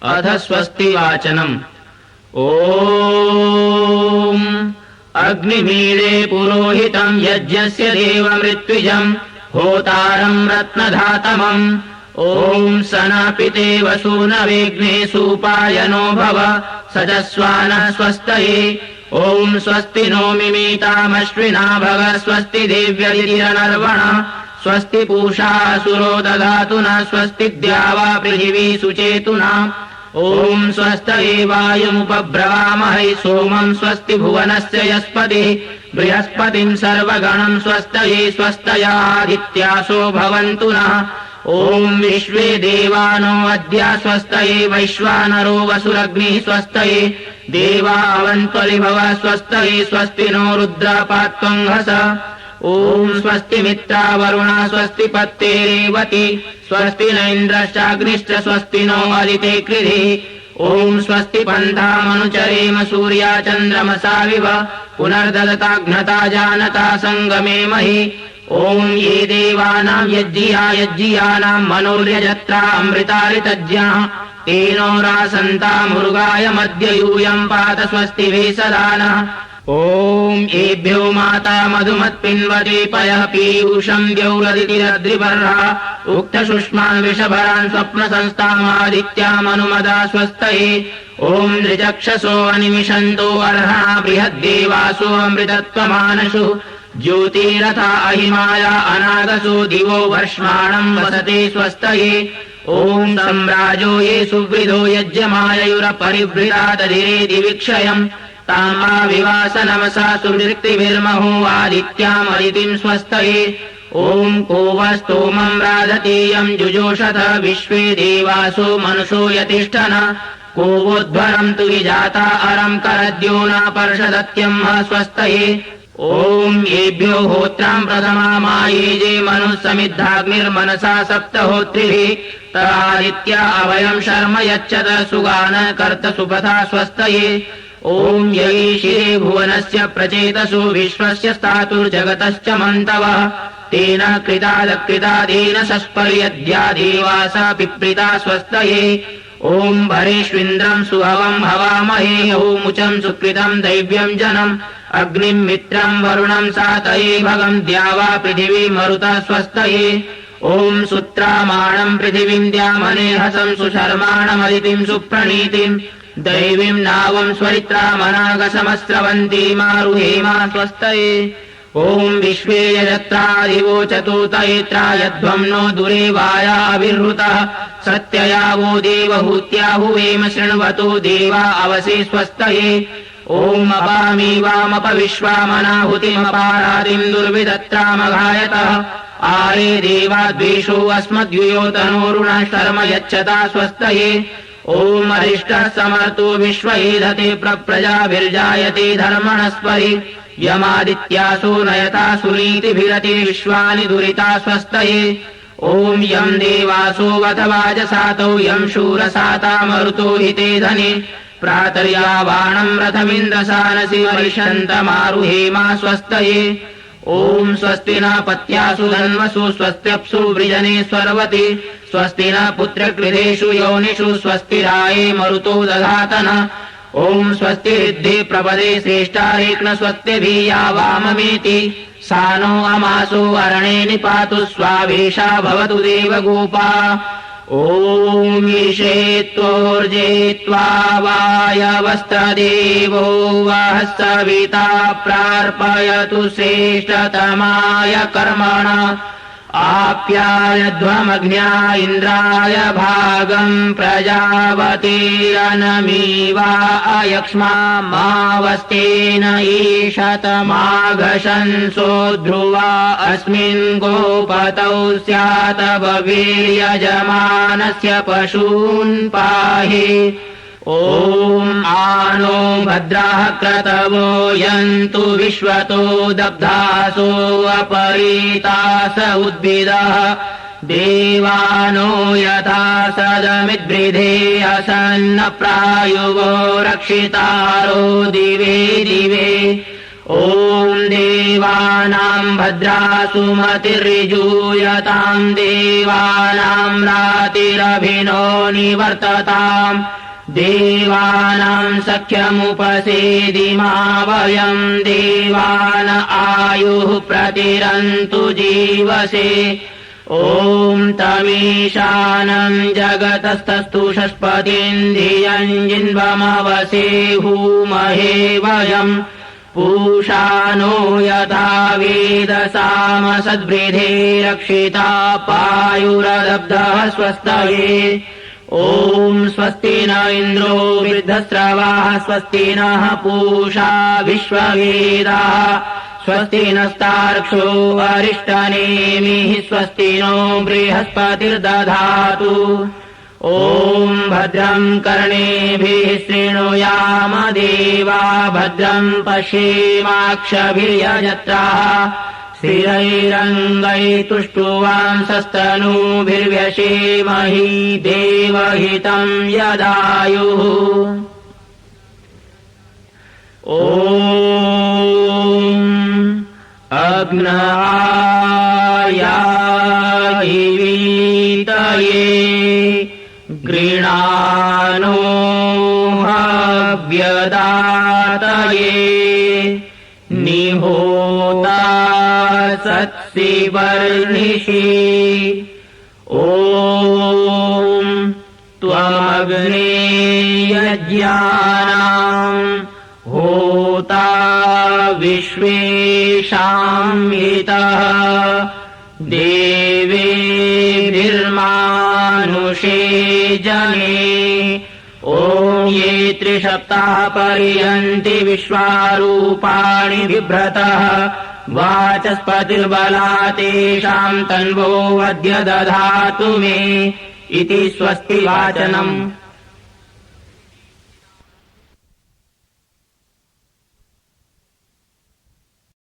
अथ स्वस्ति वाचनम्। ॐ अग्निमीळे पुरोहितम् यज्ञस्य देवमृत्विजम् होतारम् रत्नधातमम्। ॐ सनापिते वसूनवेग्ने सूपायनो भव सजस्वानः स्वस्तये। ॐ स्वस्ति नो मिमीतामश्विना भव स्वस्ति देव्यरिरनर्वण स्वस्ति पूषा असुरो दधातु न स्वस्ति द्यावा पृथिवी सुचेतुना। ॐ स्वस्तये वायुमुपब्रवामहै सोमम् स्वस्ति भुवनस्य यस्पतिः बृहस्पतिम् सर्वगणम् स्वस्तये स्वस्तयादित्यासो भवन्तु नः। ॐ विश्वे देवानो अद्य स्वस्तये वैश्वानरो वसुरग्निः स्वस्तये देवा अवन्त्वरिभव स्वस्तये स्वस्ति नो रुद्रापात्वम् हस। ॐ स्वस्ति मित्रा वरुणा स्वस्ति पत्ते रेवती स्वस्ति न इन्द्रश्चाग्निश्च स्वस्ति नो अदिते कृधिः। ॐ स्वस्ति पन्थामनुचरेम सूर्या चन्द्रमसाविव पुनर्ददताघ्नता जानता सङ्गमे महि। ॐ ये देवानां यज्ञियानां मनोर्यजत्रा अमृतारितज्ञाः तेनो रासन्तामुर्गाय मध्य यूयम् पात स्वस्ति वे सदा नः। ॐ एभ्यो माता मधुमत्पिन्वते पयः पीयूषम् द्यौरदितिरद्रिपर्हा उक्तशुष्मान् विषभरान् स्वप्नसंस्थामादित्यामनुमदा स्वस्तये। ॐ नृचक्षसो अनिमिषन्तो अर्हा बृहद्देवासो अमृतत्वमानशु ज्योतिरथा अहिमाया अनागसो दिवो वर्ष्माणम् वसते स्वस्तये। ॐ सम्राजो ये सुवृधो यज्ञमाययुरपरिवृता तदिरे दिविक्षयम् तामाविवास नमसा सुवृत्तिभिर्महो आदित्यामदितिम् स्वस्तये। ॐ को वस्तोमम् राधतेयम् जुजोषथ विश्वे देवासो मनसो यतिष्ठन को वोद्भरम् तु विजाता अरम् करद्यो न पर्षदत्यम् स्वस्तये। ॐ येभ्यो होत्राम् प्रथमामायेजे मनुः समिद्धाग्निर्मनसा सप्तहोत्रिभिः तदादित्या अभयम् शर्म यच्छत सुगान कर्त सुपथा स्वस्तये। ॐ यैशिरे भुवनस्य प्रचेतसो विश्वस्य स्थातुर्जगतश्च मन्तवः तेन कृतादकृतादेन सस्पर्यद्या देवासा पिप्रिता स्वस्तये। ॐ भरेष्विन्द्रम् सुहवम् हवामहे यौमुचम् सुकृतम् दैव्यम् जनम् अग्निम् मित्रम् वरुणम् सातये भगम् द्यावा पृथिवी मरुतः स्वस्तये। ॐ सुत्रामाणम् पृथिवीम् द्यामनेहसम् सुशर्माणमदितिम् सुप्रणीतिम् दैवीम् नावम् स्वरित्रामनागसमस्रवन्तीमारुहेमा स्वस्तये। ॐ विश्वे यजत्रादिवोचतु तयेत्रा यध्वम् नो दुरे वायाविर्हृतः सत्यया वो देवहूत्याहुवेम शृण्वतो देवा अवसे स्वस्तये। ॐ अपामी वामपविश्वामनाहुतिमपारादिम् दुर्विदत्रामघायतः आरे देवा द्वेषो अस्मद्युयोतनोरुणः शर्म यच्छता स्वस्तये। ॐ अरिष्टः समर्तो विश्वैधते प्रजाभिर्जायते धर्मणस्परि यमादित्यासो नयता सुनीतिभिरति विश्वानि दुरिता स्वस्तये। ॐ यम् देवासो वध वाजसातौ यम् शूरसाता मरुतो हिते धने प्रातर्यावाणम् रथमिन्द्रसानसि वरिषन्तमारुहेमा स्वस्तये। ॐ स्वस्ति न पत्यासु धन्वसु स्वस्त्यप्सु वृजने स्वर्वति स्वस्ति न पुत्रकृधेषु योनिषु स्वस्तिराये मरुतो दधातन। ॐ स्वस्ति रिद्धे प्रपदे श्रेष्ठारेक्न स्वस्तिभिया वाममेति सा नो अमासो अरणे निपातु स्वावेशा भवतु देवगोपा। ॐ ईशे त्वोर्जे त्वा वायवस्तदेवो वः सविता प्रार्पयतु श्रेष्ठतमाय कर्मण आप्यायध्वमग्न्या इन्द्राय भागम् प्रजावते अनमीवा अयक्ष्मा मावस्तेन ईशतमाघशंसो ध्रुवा अस्मिन् गोपतौ स्यात भवेर्यजमानस्य पशून् पाहि। ॐ आनो भद्राः क्रतवो यन्तु विश्वतो दब्धासो अपरीतास उद्भिदः देवानो यथा सदमिद्वृधे असन्न प्रायुवो रक्षितारो दिवे दिवे। ॐ देवानाम् भद्रासुमतिर्ऋजूयताम् देवानाम् रातिरभिनो निवर्तताम् देवानाम् सख्यमुपसेदिमा वयम् देवान आयुः प्रतिरन्तु जीवसे ॐ तमीशानम् जगतस्तस्तु षष्पतिन्धियम् जिन्वमवसे हूमहे वयम् पूषानो यथा वेदसामसद्वृधे रक्षिता पायुरदब्धः स्वस्तये ॐ स्वस्ति न इन्द्रो वृद्धस्रवाः स्वस्ति नः पूषा विश्ववेदाः स्वस्ति नस्तार्क्ष्यो अरिष्टनेमिः स्वस्ति नो बृहस्पतिर्दधातु ॐ भद्रम् कर्णेभिः शृणुयाम देवा भद्रम् पश्येमाक्षभिर्यजत्राः स्थिरैरङ्गैतुष्टुवांसस्तनूभिर्व्यशेमहि देवहितम् यदायुः ॐ अग्नायायीतये गृणानो हव्यदातये निहोता सत्सि वर्णिषि ॐ त्वमग्ने यज्ञानाम् होता विश्वेषामितः देवेभिर्मानुषे जने ॐ ये त्रिसप्ताः पर्यन्ति विश्वारूपाणि बिभ्रतः वाचस्पतिर्बला तेषाम् तन्वो अद्य दधातु मे इति स्वस्ति वाचनम्।